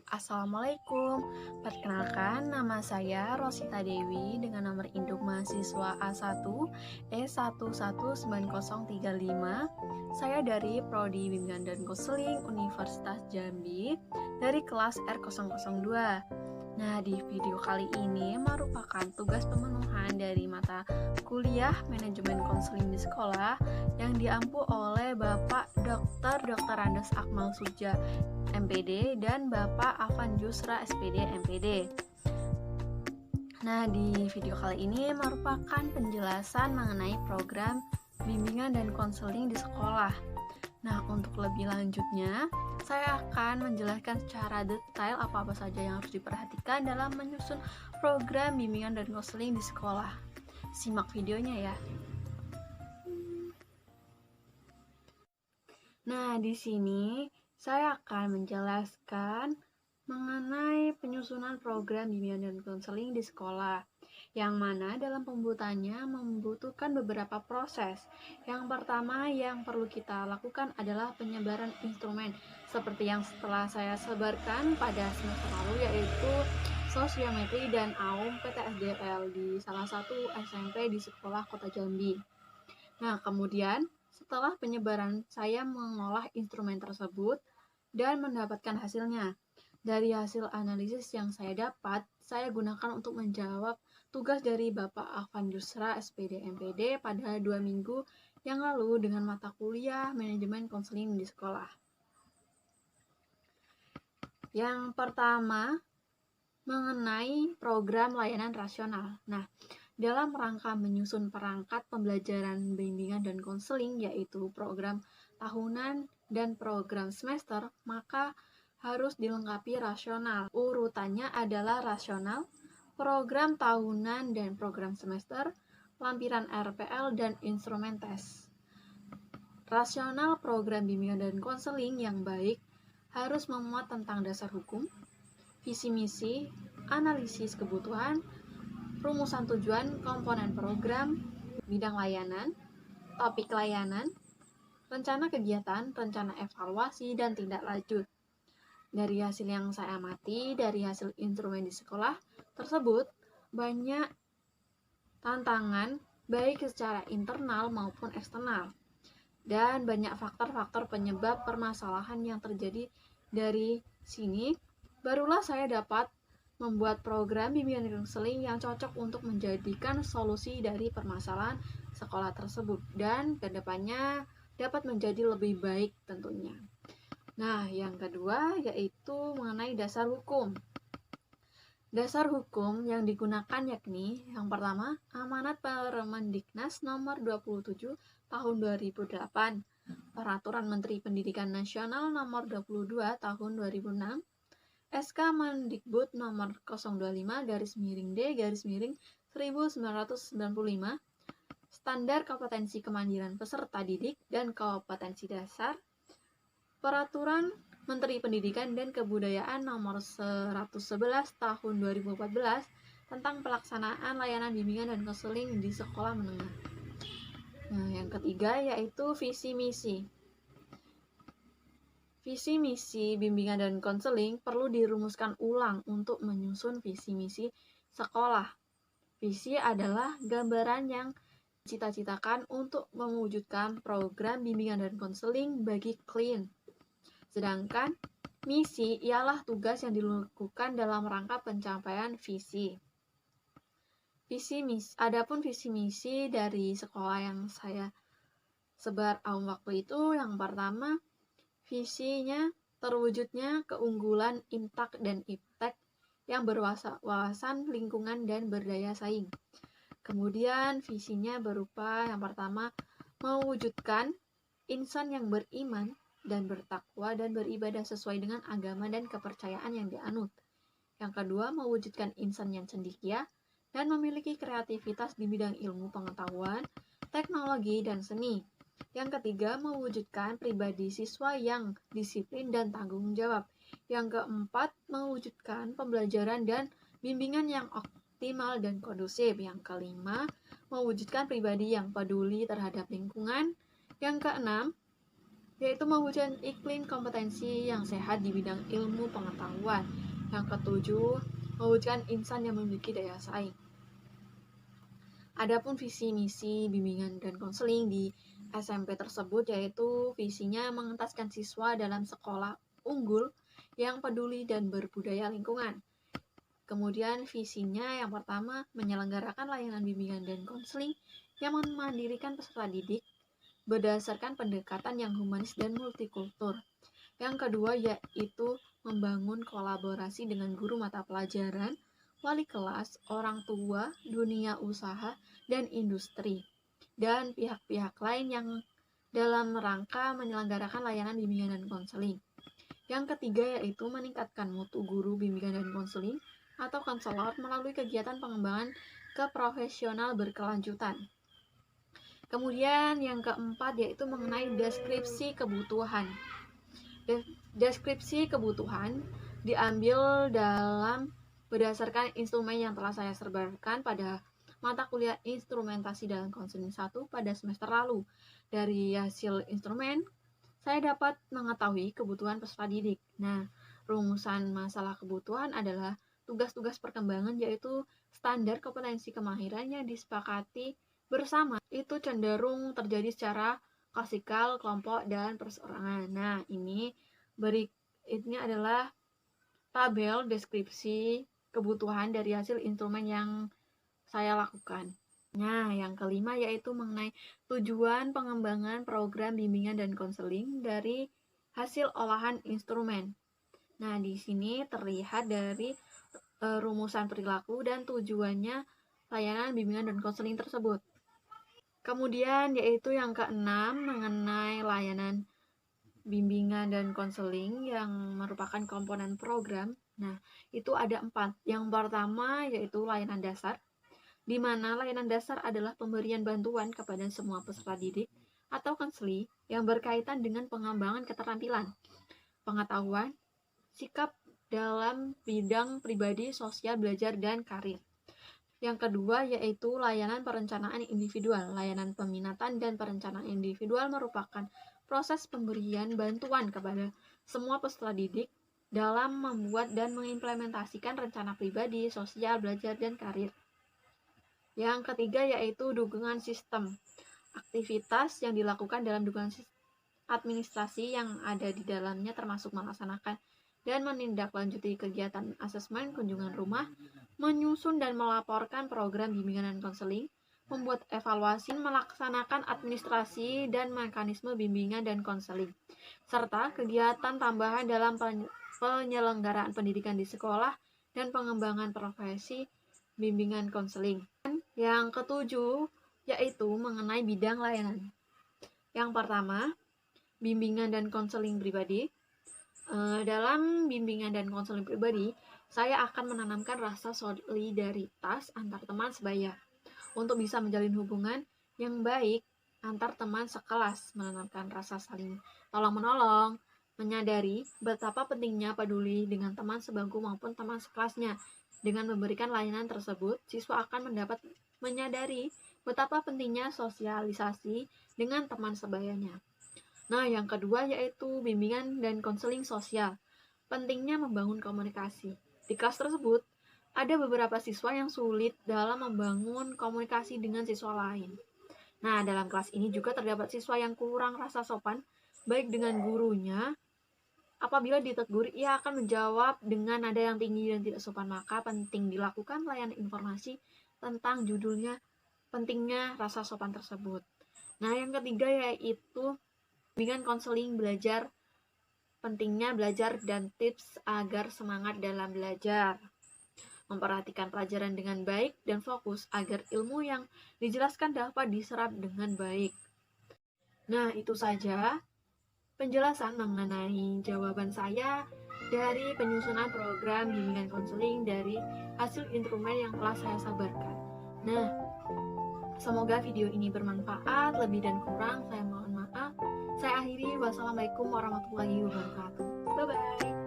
Assalamualaikum. Perkenalkan, nama saya Rosita Dewi dengan nomor induk mahasiswa A1 E1190035. Saya dari Prodi Bimbingan dan Konseling Universitas Jambi dari kelas R002. Nah, di video kali ini merupakan tugas pemenuhan dari mata kuliah Manajemen Konseling di Sekolah yang diampu oleh Bapak Dr. Andes Akmal Suja MPD dan Bapak Afan Yusra SPD MPD. Nah, di video kali ini merupakan penjelasan mengenai program bimbingan dan konseling di sekolah. Nah, untuk lebih lanjutnya, saya akan menjelaskan secara detail apa-apa saja yang harus diperhatikan dalam menyusun program bimbingan dan konseling di sekolah. Simak videonya ya. Nah, di sini saya akan menjelaskan mengenai penyusunan program bimbingan dan konseling di sekolah, yang mana dalam pembuatannya membutuhkan beberapa proses. Yang pertama yang perlu kita lakukan adalah penyebaran instrumen, seperti yang setelah saya sebarkan pada semester lalu, yaitu sosiometri dan AUM PTSDL di salah satu SMP di sekolah Kota Jambi. Nah, kemudian setelah penyebaran, saya mengolah instrumen tersebut dan mendapatkan hasilnya. Dari hasil analisis yang saya dapat, saya gunakan untuk menjawab tugas dari Bapak Afan Yusra SPD MPD pada 2 minggu yang lalu dengan mata kuliah Manajemen Konseling di sekolah. Yang pertama, mengenai program layanan rasional. Nah, dalam rangka menyusun perangkat pembelajaran bimbingan dan konseling, yaitu program tahunan dan program semester, maka harus dilengkapi rasional. Urutannya adalah rasional, program tahunan dan program semester, lampiran RPL, dan instrumen tes. Rasional program bimbingan dan konseling yang baik harus memuat tentang dasar hukum, visi misi, analisis kebutuhan, rumusan tujuan, komponen program, bidang layanan, topik layanan, rencana kegiatan, rencana evaluasi, dan tindak lanjut. Dari hasil yang saya amati, dari hasil instrumen di sekolah tersebut, banyak tantangan baik secara internal maupun eksternal, dan banyak faktor-faktor penyebab permasalahan yang terjadi. Dari sini, barulah saya dapat membuat program bimbingan dan konseling yang cocok untuk menjadikan solusi dari permasalahan sekolah tersebut dan kedepannya dapat menjadi lebih baik tentunya. Nah, yang kedua yaitu mengenai dasar hukum. Dasar hukum yang digunakan yakni yang pertama, Amanat Permendiknas nomor 27 tahun 2008, Peraturan Menteri Pendidikan Nasional nomor 22 tahun 2006, SK Mendikbud nomor 025-D-1995, Standar Kompetensi Kemandirian Peserta Didik dan Kompetensi Dasar, Peraturan Menteri Pendidikan dan Kebudayaan nomor 111 tahun 2014 tentang pelaksanaan layanan bimbingan dan konseling di sekolah menengah. Nah, yang ketiga yaitu visi misi. Visi misi bimbingan dan konseling perlu dirumuskan ulang untuk menyusun visi misi sekolah. Visi adalah gambaran yang dicita-citakan untuk mewujudkan program bimbingan dan konseling bagi klien. Sedangkan misi ialah tugas yang dilakukan dalam rangka pencapaian visi. Adapun visi misi dari sekolah yang saya sebar waktu itu, yang pertama, visinya terwujudnya keunggulan IMTAK dan IPTEK yang berwawasan lingkungan dan berdaya saing. Kemudian visinya berupa yang pertama, mewujudkan insan yang beriman dan bertakwa dan beribadah sesuai dengan agama dan kepercayaan yang dianut. Yang kedua, mewujudkan insan yang cendekia dan memiliki kreativitas di bidang ilmu pengetahuan, teknologi, dan seni. Yang ketiga, mewujudkan pribadi siswa yang disiplin dan tanggung jawab. Yang keempat, mewujudkan pembelajaran dan bimbingan yang optimal dan kondusif. Yang kelima, mewujudkan pribadi yang peduli terhadap lingkungan. Yang keenam, yaitu mewujudkan iklim kompetensi yang sehat di bidang ilmu pengetahuan. Yang ketujuh, mewujudkan insan yang memiliki daya saing. Adapun visi misi bimbingan dan konseling di SMP tersebut yaitu visinya mengentaskan siswa dalam sekolah unggul yang peduli dan berbudaya lingkungan. Kemudian visinya yang pertama menyelenggarakan layanan bimbingan dan konseling yang memandirikan peserta didik berdasarkan pendekatan yang humanis dan multikultur. Yang kedua yaitu membangun kolaborasi dengan guru mata pelajaran, wali kelas, orang tua, dunia usaha, dan industri, dan pihak-pihak lain yang dalam rangka menyelenggarakan layanan bimbingan dan konseling. Yang ketiga yaitu meningkatkan mutu guru bimbingan dan konseling atau konselor melalui kegiatan pengembangan keprofesional berkelanjutan. Kemudian yang keempat yaitu mengenai deskripsi kebutuhan. Deskripsi kebutuhan diambil dalam berdasarkan instrumen yang telah saya sebarkan pada mata kuliah instrumentasi dalam konseling 1 pada semester lalu. Dari hasil instrumen, saya dapat mengetahui kebutuhan peserta didik. Nah, rumusan masalah kebutuhan adalah tugas-tugas perkembangan yaitu standar kompetensi kemahiran yang disepakati bersama. Itu cenderung terjadi secara klasikal, kelompok, dan perseorangan. Nah, ini adalah tabel deskripsi kebutuhan dari hasil instrumen yang saya lakukan. Nah, yang kelima yaitu mengenai tujuan pengembangan program bimbingan dan konseling dari hasil olahan instrumen. Nah, di sini terlihat dari rumusan perilaku dan tujuannya layanan bimbingan dan konseling tersebut. Kemudian yaitu yang keenam mengenai layanan bimbingan dan konseling yang merupakan komponen program. Nah, itu ada 4. Yang pertama yaitu layanan dasar, di mana layanan dasar adalah pemberian bantuan kepada semua peserta didik atau konseli yang berkaitan dengan pengembangan keterampilan, pengetahuan, sikap dalam bidang pribadi, sosial, belajar, dan karir. Yang kedua yaitu layanan perencanaan individual. Layanan peminatan dan perencanaan individual merupakan proses pemberian bantuan kepada semua peserta didik dalam membuat dan mengimplementasikan rencana pribadi, sosial, belajar, dan karir. Yang ketiga yaitu dukungan sistem. Aktivitas yang dilakukan dalam dukungan administrasi yang ada di dalamnya termasuk melaksanakan dan menindaklanjuti kegiatan asesmen kunjungan rumah, menyusun dan melaporkan program bimbingan dan konseling, membuat evaluasi, melaksanakan administrasi dan mekanisme bimbingan dan konseling, serta kegiatan tambahan dalam penyelenggaraan pendidikan di sekolah dan pengembangan profesi bimbingan konseling. Yang ketujuh yaitu mengenai bidang layanan. Yang pertama, bimbingan dan konseling pribadi. Dalam bimbingan dan konseling pribadi, saya akan menanamkan rasa solidaritas antar teman sebaya untuk bisa menjalin hubungan yang baik antar teman sekelas, menanamkan rasa saling tolong-menolong, menyadari betapa pentingnya peduli dengan teman sebangku maupun teman sekelasnya. Dengan memberikan layanan tersebut, siswa akan mendapat menyadari betapa pentingnya sosialisasi dengan teman sebayanya. Nah, yang kedua yaitu bimbingan dan konseling sosial. Pentingnya membangun komunikasi. Di kelas tersebut, ada beberapa siswa yang sulit dalam membangun komunikasi dengan siswa lain. Nah, dalam kelas ini juga terdapat siswa yang kurang rasa sopan, baik dengan gurunya. Apabila ditegur, ia akan menjawab dengan nada yang tinggi dan tidak sopan. Maka penting dilakukan layanan informasi tentang judulnya, pentingnya rasa sopan tersebut. Nah, yang ketiga yaitu bimbingan konseling belajar, pentingnya belajar dan tips agar semangat dalam belajar. Memperhatikan pelajaran dengan baik dan fokus agar ilmu yang dijelaskan dapat diserap dengan baik. Nah, itu saja penjelasan mengenai jawaban saya dari penyusunan program bimbingan konseling dari hasil instrumen yang telah saya sabarkan. Nah, semoga video ini bermanfaat. Lebih dan kurang saya mohon maaf. Saya akhiri. Wassalamualaikum warahmatullahi wabarakatuh. Bye-bye.